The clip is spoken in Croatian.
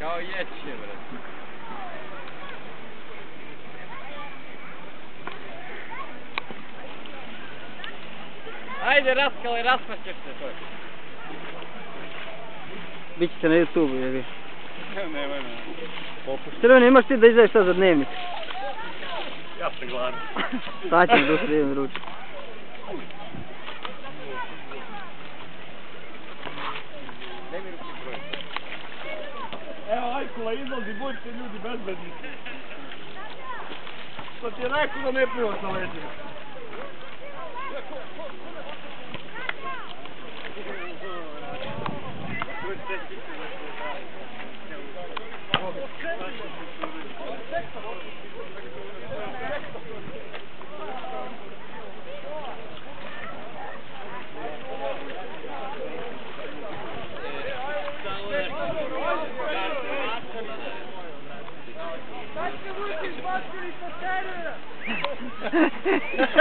Kao jeće, brate. Ajde, Raskale, rasmaćeš se to. Biće se na YouTube, jebi. Nemoj me. Srebrenom, imaš ti da izdaješ sad za dnevnik? Ja sam gladan. Sad ćemo došli da idem ručiti. Evo, Ajkula izlazi, budite ljudi bezbedni. Što ti je rekao da ne pliva sa leđima?